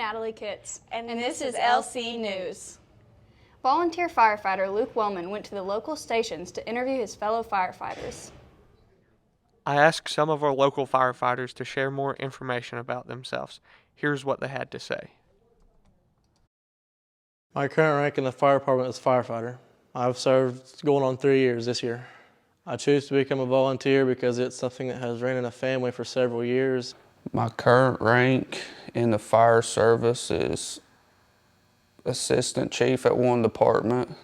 Natalie Kitts, and this is LC News. Volunteer firefighter Luke Wellman went to the local stations to interview his fellow firefighters. I asked some of our local firefighters to share more information about themselves. Here's what they had to say. My current rank in the fire department is firefighter. I've served going on 3 years this year. I choose to become a volunteer because it's something that has ran in a family for several years. My current rank in the fire service is assistant chief at one department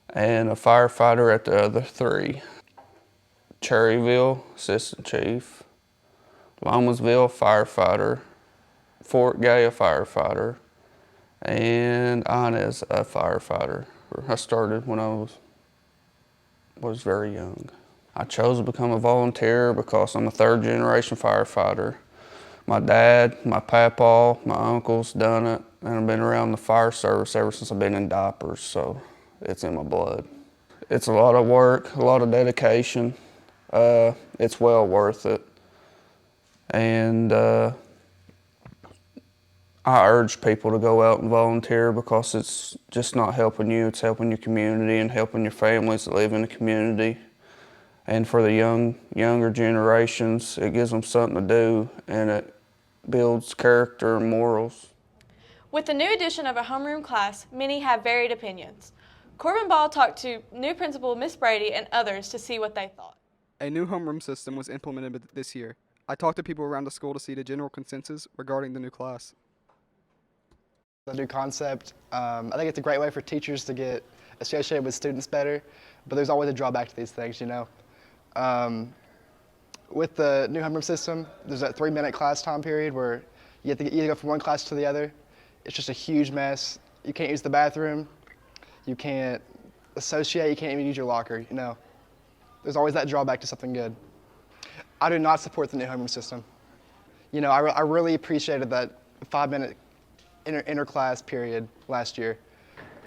and a firefighter at the other 3. Cherryville, assistant chief. Lomasville, firefighter. Fort Gay, a firefighter. And Inez, a firefighter. I started when I was very young. I chose to become a volunteer because I'm a 3rd generation firefighter. My dad, my papa, my uncles done it, and I've been around the fire service ever since I've been in diapers, so it's in my blood. It's a lot of work, a lot of dedication. It's well worth it. And I urge people to go out and volunteer because it's just not helping you, it's helping your community and helping your families that live in the community. And for the younger generations, it gives them something to do and it builds character and morals. With the new addition of a homeroom class, many have varied opinions. Corbin Ball talked to new principal Miss Brady and others to see what they thought. A new homeroom system was implemented this year. I talked to people around the school to see the general consensus regarding the new class. The new concept, I think it's a great way for teachers to get associated with students better, but there's always a drawback to these things, you know. With the new homeroom system, there's that 3-minute class time period where you have to either go from one class to the other. It's just a huge mess. You can't use the bathroom. You can't associate. You can't even use your locker, you know. There's always that drawback to something good. I do not support the new homeroom system. You know, I really appreciated that 5-minute inter-class period last year.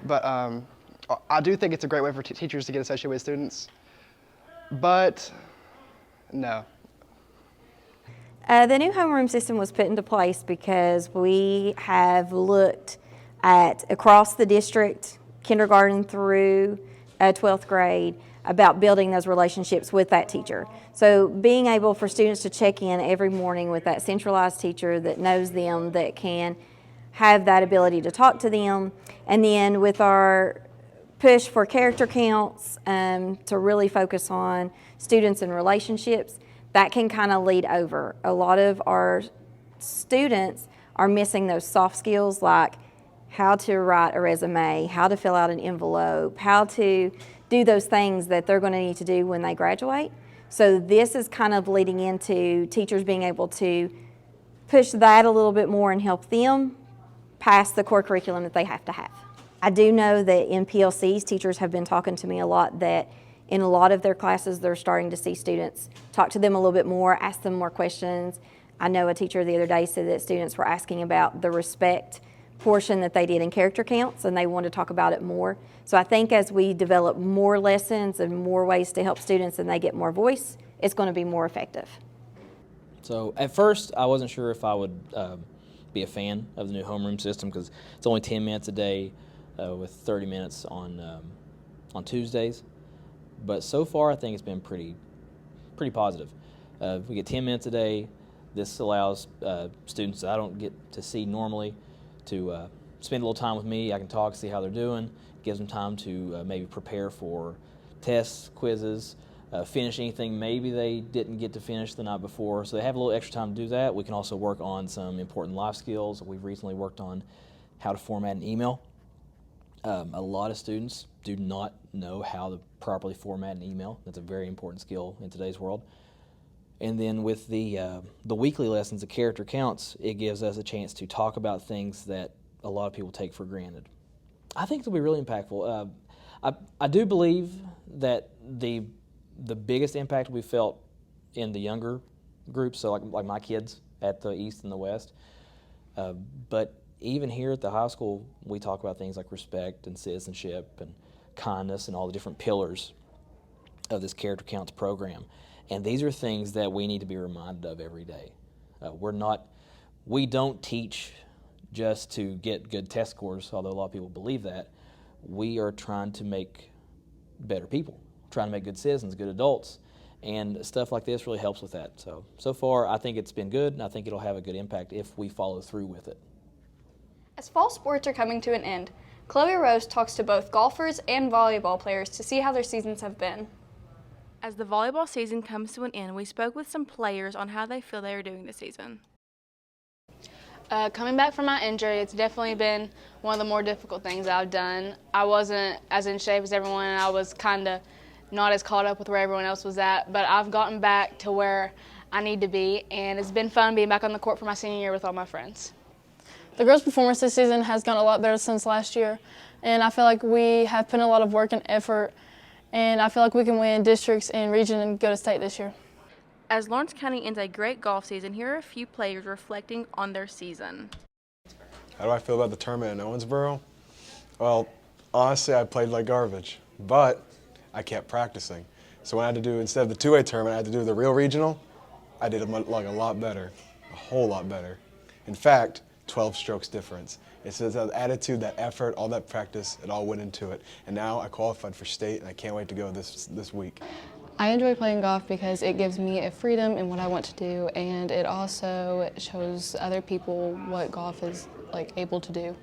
But I do think it's a great way for teachers to get associated with students. But no. The new homeroom system was put into place because we have looked at across the district, kindergarten through 12th grade, about building those relationships with that teacher. So being able for students to check in every morning with that centralized teacher that knows them, that can have that ability to talk to them, and then with our push for character counts to really focus on students and relationships, that can kind of lead over. A lot of our students are missing those soft skills like how to write a resume, how to fill out an envelope, how to do those things that they're going to need to do when they graduate. So this is kind of leading into teachers being able to push that a little bit more and help them pass the core curriculum that they have to have. I do know that in PLCs, teachers have been talking to me a lot that in a lot of their classes, they're starting to see students talk to them a little bit more, ask them more questions. I know a teacher the other day said that students were asking about the respect portion that they did in character counts, and they wanted to talk about it more. So I think as we develop more lessons and more ways to help students and they get more voice, it's going to be more effective. So at first, I wasn't sure if I would be a fan of the new homeroom system because it's only 10 minutes a day with 30 minutes on Tuesdays. But so far, I think it's been pretty positive. We get 10 minutes a day. This allows students that I don't get to see normally to spend a little time with me. I can talk, see how they're doing. It gives them time to maybe prepare for tests, quizzes, finish anything maybe they didn't get to finish the night before. So they have a little extra time to do that. We can also work on some important life skills. We've recently worked on how to format an email. A lot of students do not know how to properly format an email. That's a very important skill in today's world. And then with the weekly lessons, the character counts, it gives us a chance to talk about things that a lot of people take for granted. I think it'll be really impactful. I do believe that the biggest impact we felt in the younger groups, so like my kids at the East and the West, but even here at the high school, we talk about things like respect and citizenship and kindness and all the different pillars of this character counts program. And these are things that we need to be reminded of every day. We don't teach just to get good test scores, although a lot of people believe that. We are trying to make better people, trying to make good citizens, good adults, and stuff like this really helps with that. So far, I think it's been good, and I think it'll have a good impact if we follow through with it. As fall sports are coming to an end, Chloe Rose talks to both golfers and volleyball players to see how their seasons have been. As the volleyball season comes to an end, we spoke with some players on how they feel they are doing this season. Coming back from my injury, it's definitely been one of the more difficult things I've done. I wasn't as in shape as everyone, and I was kind of not as caught up with where everyone else was at, but I've gotten back to where I need to be, and it's been fun being back on the court for my senior year with all my friends. The girls' performance this season has gone a lot better since last year, and I feel like we have put in a lot of work and effort, and I feel like we can win districts and region and go to state this year. As Lawrence County ends a great golf season, here are a few players reflecting on their season. How do I feel about the tournament in Owensboro? Well, honestly, I played like garbage, but I kept practicing. So when I had to do, instead of the two-way tournament, I had to do the real regional, I did like a lot better, a whole lot better. In fact, 12 strokes difference. It's that attitude, that effort, all that practice, it all went into it. And now I qualified for state, and I can't wait to go this week. I enjoy playing golf because it gives me a freedom in what I want to do, and it also shows other people what golf is able to do.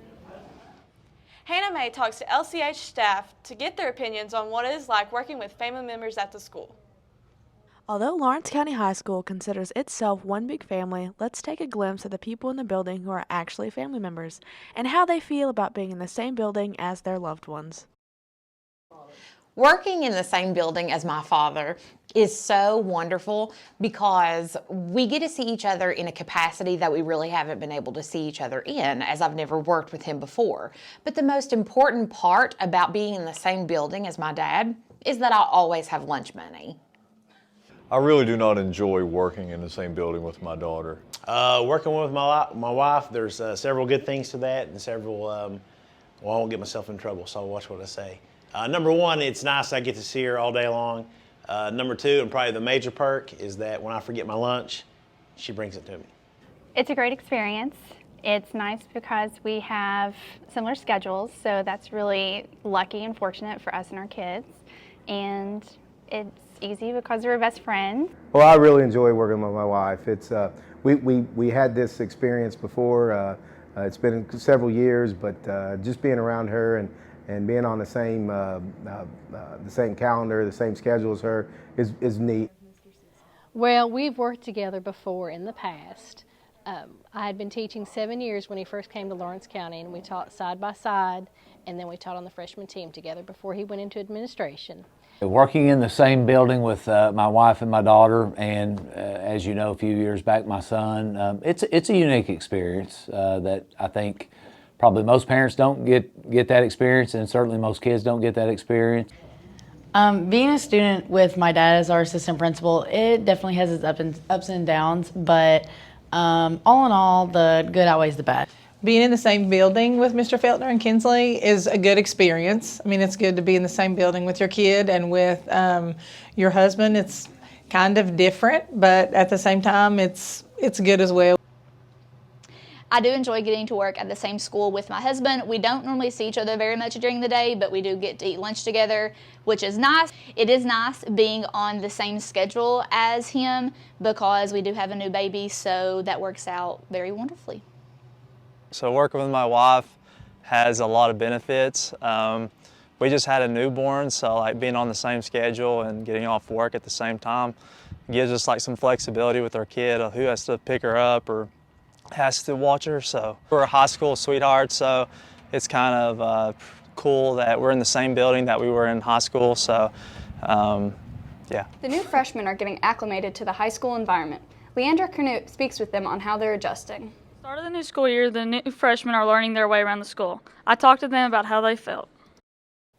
Hannah Mae talks to LCH staff to get their opinions on what it is like working with family members at the school. Although Lawrence County High School considers itself one big family, let's take a glimpse at the people in the building who are actually family members and how they feel about being in the same building as their loved ones. Working in the same building as my father is so wonderful because we get to see each other in a capacity that we really haven't been able to see each other in, as I've never worked with him before. But the most important part about being in the same building as my dad is that I always have lunch money. I really do not enjoy working in the same building with my daughter. Working with my wife, there's several good things to that and several, well, I won't get myself in trouble, so I'll watch what I say. Number one, it's nice I get to see her all day long. Number two, and probably the major perk, is that when I forget my lunch, she brings it to me. It's a great experience. It's nice because we have similar schedules, so that's really lucky and fortunate for us and our kids. And it's easy because we're best friends. Well, I really enjoy working with my wife. It's we had this experience before. It's been several years, but just being around her and being on the same calendar, the same schedule as her is neat. Well, we've worked together before in the past. I had been teaching 7 years when he first came to Lawrence County, and we taught side by side, and then we taught on the freshman team together before he went into administration. Working in the same building with my wife and my daughter, and as you know, a few years back, my son, it's a unique experience that I think probably most parents don't get that experience, and certainly most kids don't get that experience. Being a student with my dad as our assistant principal, it definitely has its ups and downs, but all in all, the good outweighs the bad. Being in the same building with Mr. Feltner and Kinsley is a good experience. I mean, it's good to be in the same building with your kid and with your husband. It's kind of different, but at the same time, it's good as well. I do enjoy getting to work at the same school with my husband. We don't normally see each other very much during the day, but we do get to eat lunch together, which is nice. It is nice being on the same schedule as him because we do have a new baby, so that works out very wonderfully. So working with my wife has a lot of benefits. We just had a newborn, so like being on the same schedule and getting off work at the same time gives us like some flexibility with our kid of who has to pick her up or has to watch her. So we're high school sweethearts, so it's kind of cool that we're in the same building that we were in high school. So yeah. The new freshmen are getting acclimated to the high school environment. Leandra Canute speaks with them on how they're adjusting. Start of the new school year, the new freshmen are learning their way around the school. I talked to them about how they felt.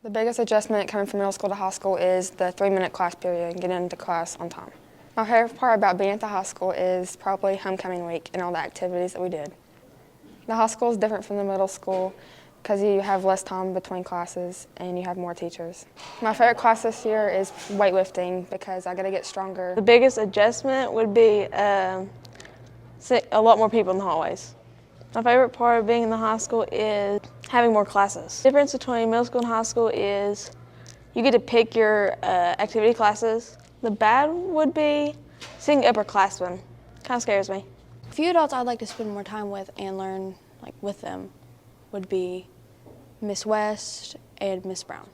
The biggest adjustment coming from middle school to high school is the 3-minute class period and getting into class on time. My favorite part about being at the high school is probably homecoming week and all the activities that we did. The high school is different from the middle school because you have less time between classes and you have more teachers. My favorite class this year is weightlifting because I got to get stronger. The biggest adjustment would be a lot more people in the hallways. My favorite part of being in the high school is having more classes. The difference between middle school and high school is you get to pick your activity classes. The bad would be seeing upperclassmen. Kind of scares me. A few adults I'd like to spend more time with and learn with them would be Miss West and Miss Brown.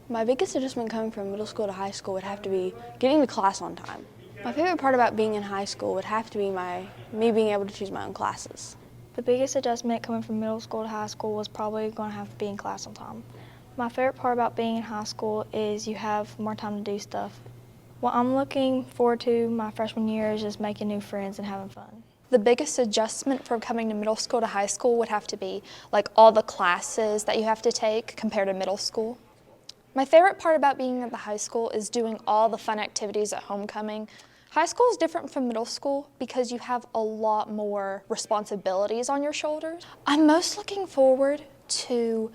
My biggest adjustment coming from middle school to high school would have to be getting to class on time. My favorite part about being in high school would have to be me being able to choose my own classes. The biggest adjustment coming from middle school to high school was probably going to have to be in class on time. My favorite part about being in high school is you have more time to do stuff. What I'm looking forward to my freshman year is just making new friends and having fun. The biggest adjustment from coming to middle school to high school would have to be all the classes that you have to take compared to middle school. My favorite part about being at the high school is doing all the fun activities at homecoming. High school is different from middle school because you have a lot more responsibilities on your shoulders. I'm most looking forward to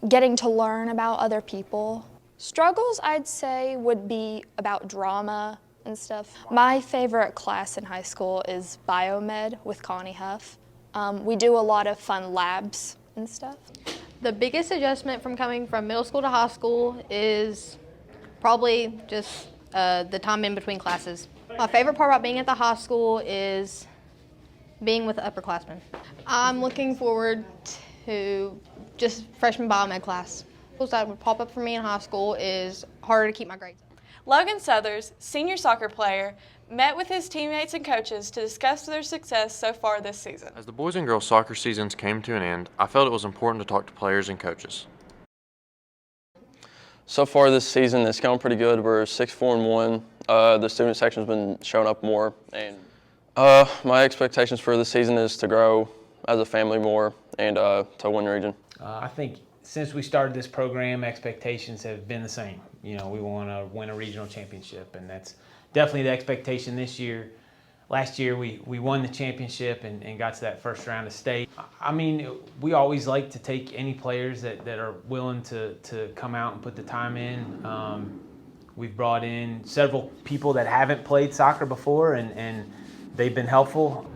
getting to learn about other people. Struggles, I'd say, would be about drama and stuff. My favorite class in high school is biomed with Connie Huff. We do a lot of fun labs and stuff. The biggest adjustment from coming from middle school to high school is probably just the time in between classes. My favorite part about being at the high school is being with the upperclassmen. I'm looking forward to just freshman biomed class. That would pop up for me in high school is harder to keep my grades. Logan Southers, senior soccer player, met with his teammates and coaches to discuss their success so far this season. As the boys and girls soccer seasons came to an end, I felt it was important to talk to players and coaches. So far this season, it's going pretty good. We're 6-4-1. The student section's been showing up more, and my expectations for this season is to grow as a family more and to win the region. I think since we started this program, expectations have been the same. You know, we want to win a regional championship, and that's definitely the expectation this year. Last year, we won the championship and got to that first round of state. I mean, we always like to take any players that are willing to come out and put the time in. We've brought in several people that haven't played soccer before, and they've been helpful.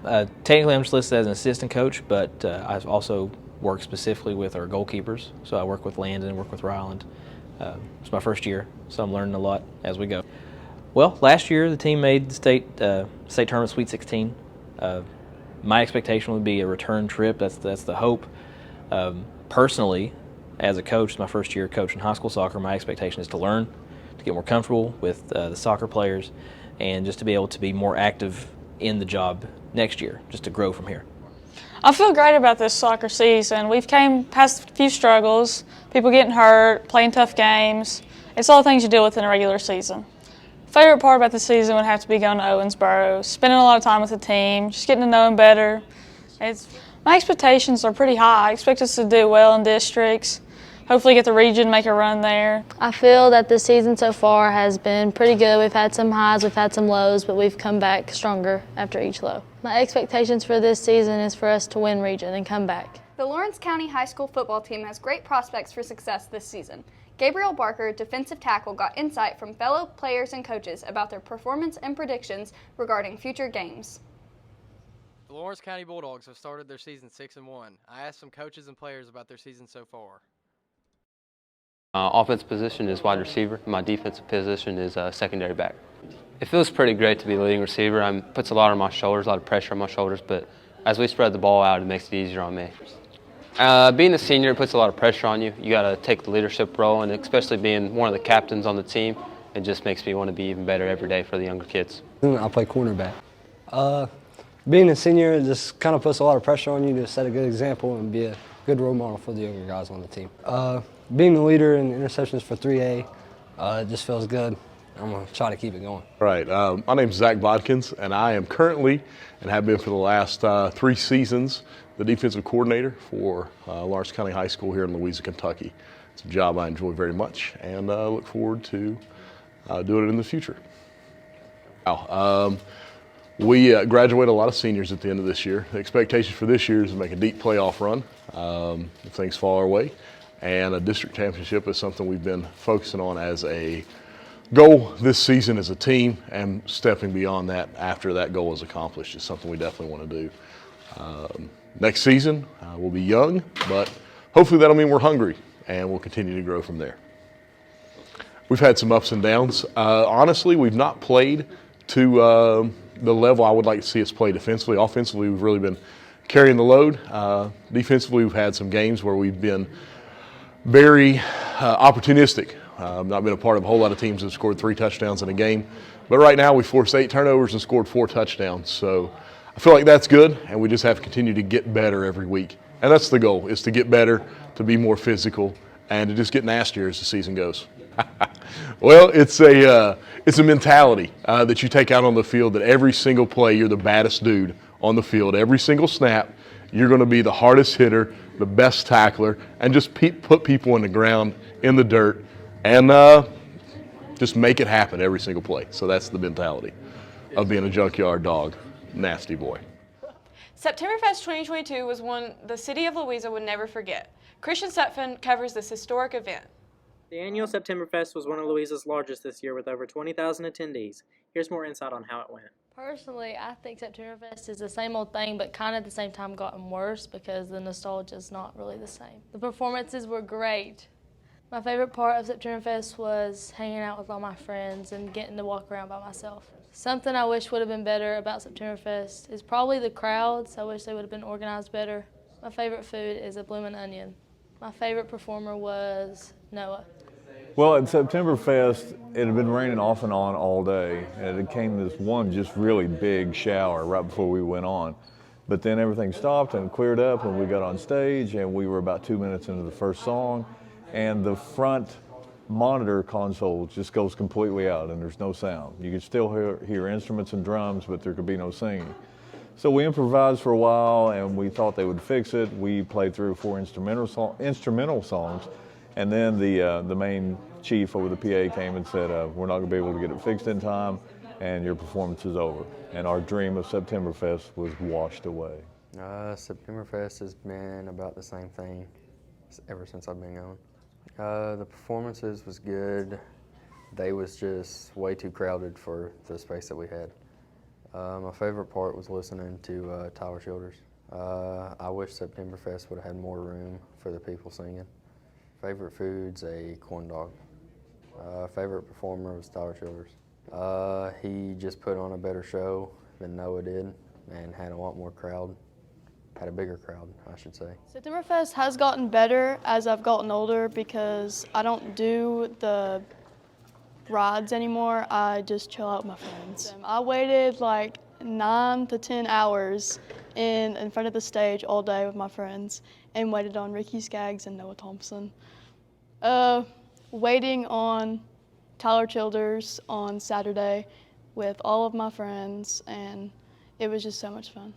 Technically, I'm just listed as an assistant coach, but I also work specifically with our goalkeepers. So I work with Landon, work with Ryland. It's my first year, so I'm learning a lot as we go. Well, last year the team made the state tournament Sweet 16. My expectation would be a return trip. That's the hope. Personally, as a coach, my first year coaching high school soccer, my expectation is to learn, to get more comfortable with the soccer players, and just to be able to be more active in the job next year, just to grow from here. I feel great about this soccer season. We've came past a few struggles, people getting hurt, playing tough games. It's all the things you deal with in a regular season. Favorite part about the season would have to be going to Owensboro, spending a lot of time with the team, just getting to know them better. My expectations are pretty high. I expect us to do well in districts, hopefully get the region, make a run there. I feel that the season so far has been pretty good. We've had some highs, we've had some lows, but we've come back stronger after each low. My expectations for this season is for us to win region and come back. The Lawrence County High School football team has great prospects for success this season. Gabriel Barker, defensive tackle, got insight from fellow players and coaches about their performance and predictions regarding future games. The Lawrence County Bulldogs have started their season 6-1. I asked some coaches and players about their season so far. Offensive position is wide receiver. My defensive position is secondary back. It feels pretty great to be the leading receiver. It puts a lot on my shoulders, a lot of pressure on my shoulders, but as we spread the ball out, it makes it easier on me. Being a senior, it puts a lot of pressure on you. You got to take the leadership role, and especially being one of the captains on the team, it just makes me want to be even better every day for the younger kids. I play cornerback. Being a senior, it just kind of puts a lot of pressure on you to set a good example and be a good role model for the younger guys on the team. Being the leader in interceptions for 3A, it just feels good. I'm going to try to keep it going. Right. My name is Zach Bodkins, and I am currently, and have been for the last 3 seasons, the defensive coordinator for Lawrence County High School here in Louisa, Kentucky. It's a job I enjoy very much, and look forward to doing it in the future. We graduate a lot of seniors at the end of this year. The expectation for this year is to make a deep playoff run if things fall our way, and a district championship is something we've been focusing on as a goal this season as a team, and stepping beyond that after that goal is accomplished is something we definitely want to do. Next season, we'll be young, but hopefully that'll mean we're hungry, and we'll continue to grow from there. We've had some ups and downs. Honestly, we've not played to the level I would like to see us play defensively. Offensively, we've really been carrying the load. Defensively, we've had some games where we've been very opportunistic. Not been a part of a whole lot of teams that have scored 3 touchdowns in a game. But right now, we forced 8 turnovers and scored 4 touchdowns. So I feel like that's good, and we just have to continue to get better every week. And that's the goal, is to get better, to be more physical, and to just get nastier as the season goes. Well, it's a mentality that you take out on the field, that every single play you're the baddest dude on the field. Every single snap you're going to be the hardest hitter, the best tackler, and just put people in the ground, in the dirt, and just make it happen every single play. So that's the mentality of being a junkyard dog, nasty boy. Septemberfest 2022 was one the city of Louisa would never forget. Christian Sutphin covers this historic event. The annual Septemberfest was one of Louisa's largest this year with over 20,000 attendees. Here's more insight on how it went. Personally, I think Septemberfest is the same old thing, but kind of at the same time gotten worse because the nostalgia is not really the same. The performances were great. My favorite part of Septemberfest was hanging out with all my friends and getting to walk around by myself. Something I wish would have been better about Septemberfest is probably the crowds. I wish they would have been organized better. My favorite food is a bloomin' onion. My favorite performer was Noah. Well, at Septemberfest, it had been raining off and on all day, and it came this one just really big shower right before we went on. But then everything stopped and cleared up, and we got on stage, and we were about 2 minutes into the first song, and the front monitor console just goes completely out, and there's no sound. You could still hear instruments and drums, but there could be no singing. So we improvised for a while, and we thought they would fix it. We played 3 or 4 instrumental songs, and then the main chief over the PA came and said, we're not going to be able to get it fixed in time, and your performance is over. And our dream of Septemberfest was washed away. Septemberfest has been about the same thing ever since I've been going. The performances was good. They was just way too crowded for the space that we had. My favorite part was listening to Tyler Childers. I wish Septemberfest would have had more room for the people singing. Favorite food's a corn dog. Favorite performer was Tyler Childers. He just put on a better show than Noah did and had a lot more crowd. Had a bigger crowd, I should say. Septemberfest has gotten better as I've gotten older because I don't do the rides anymore. I just chill out with my friends. I waited like 9 to 10 hours in front of the stage all day with my friends and waited on Ricky Skaggs and Noah Thompson. Waiting on Tyler Childers on Saturday with all of my friends, and it was just so much fun.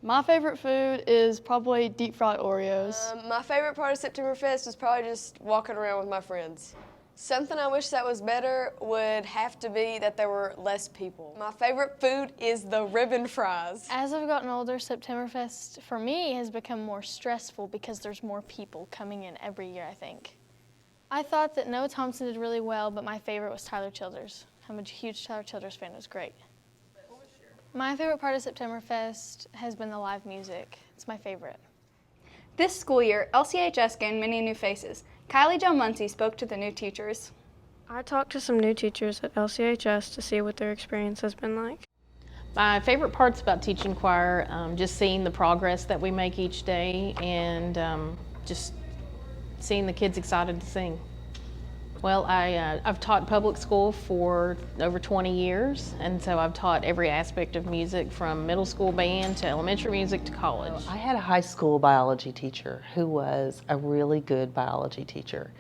My favorite food is probably deep fried Oreos. My favorite part of Septemberfest was probably just walking around with my friends. Something I wish that was better would have to be that there were less people. My favorite food is the ribbon fries. As I've gotten older, Septemberfest for me has become more stressful because there's more people coming in every year, I think. I thought that Noah Thompson did really well, but my favorite was Tyler Childers. I'm a huge Tyler Childers fan. It was great. My favorite part of Septemberfest has been the live music. It's my favorite. This school year, LCHS gained many new faces. Kylie Jo Muncie spoke to the new teachers. I talked to some new teachers at LCHS to see what their experience has been like. My favorite parts about teaching choir, just seeing the progress that we make each day and just seeing the kids excited to sing. Well, I've taught public school for over 20 years, and so I've taught every aspect of music from middle school band to elementary music to college. I had a high school biology teacher who was a really good biology teacher,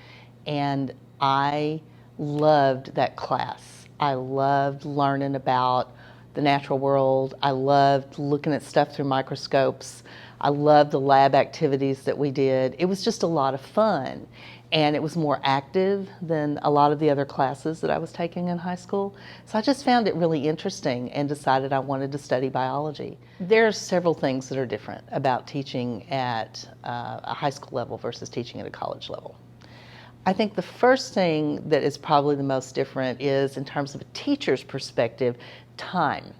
and I loved that class. I loved learning about the natural world. I loved looking at stuff through microscopes. I loved the lab activities that we did. It was just a lot of fun. And it was more active than a lot of the other classes that I was taking in high school. So I just found it really interesting and decided I wanted to study biology. There are several things that are different about teaching at a high school level versus teaching at a college level. I think the first thing that is probably the most different is, in terms of a teacher's perspective, time.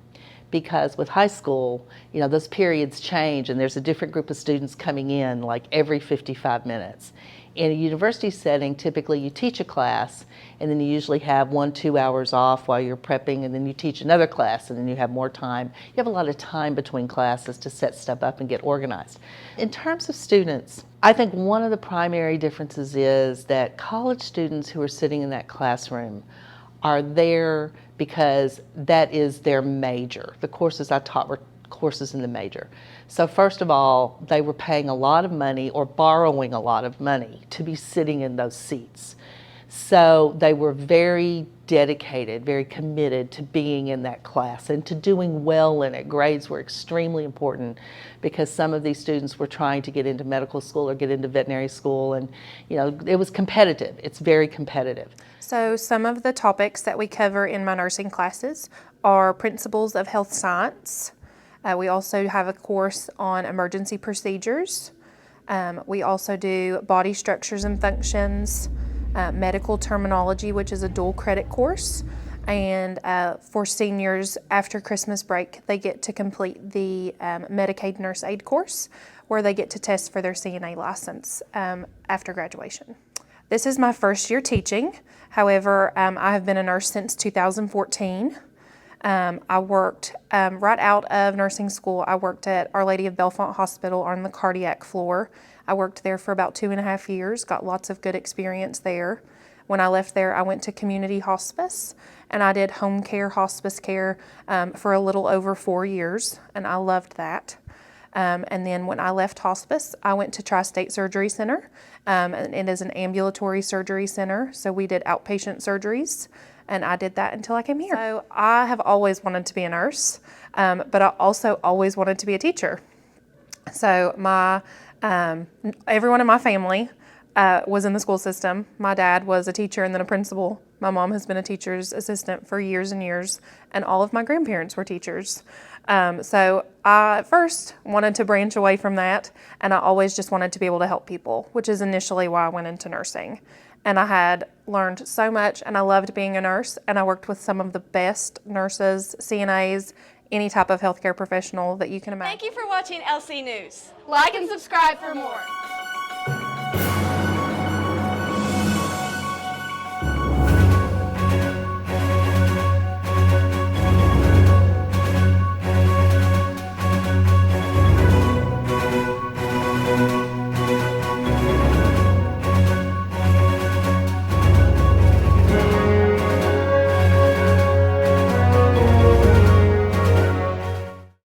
because with high school, you know, those periods change and there's a different group of students coming in like every 55 minutes. In a university setting, typically you teach a class and then you usually have 1-2 hours off while you're prepping, and then you teach another class and then you have more time. You have a lot of time between classes to set stuff up and get organized. In terms of students, I think one of the primary differences is that college students who are sitting in that classroom are there because that is their major. The courses I taught were courses in the major. So first of all, they were paying a lot of money or borrowing a lot of money to be sitting in those seats. So they were very dedicated, very committed to being in that class and to doing well in it. Grades were extremely important because some of these students were trying to get into medical school or get into veterinary school, and you know, it was competitive. It's very competitive. So some of the topics that we cover in my nursing classes are principles of health science. We also have a course on emergency procedures. We also do body structures and functions, medical terminology, which is a dual credit course. And for seniors, after Christmas break, they get to complete the Medicaid nurse aid course, where they get to test for their CNA license after graduation. This is my first year teaching. However, I have been a nurse since 2014. I worked right out of nursing school. I worked at Our Lady of Bellefonte Hospital on the cardiac floor. I worked there for about 2.5 years, got lots of good experience there. When I left there, I went to community hospice, and I did home care, hospice care for a little over 4 years, and I loved that. And then when I left hospice, I went to Tri-State Surgery Center, and it is an ambulatory surgery center, so we did outpatient surgeries. And I did that until I came here. So I have always wanted to be a nurse, but I also always wanted to be a teacher. So everyone in my family was in the school system. My dad was a teacher and then a principal. My mom has been a teacher's assistant for years and years, and all of my grandparents were teachers. So I at first wanted to branch away from that, and I always just wanted to be able to help people, which is initially why I went into nursing. And I had learned so much, and I loved being a nurse, and I worked with some of the best nurses, CNAs, any type of healthcare professional that you can imagine. Thank you for watching LC News. Like and subscribe for more.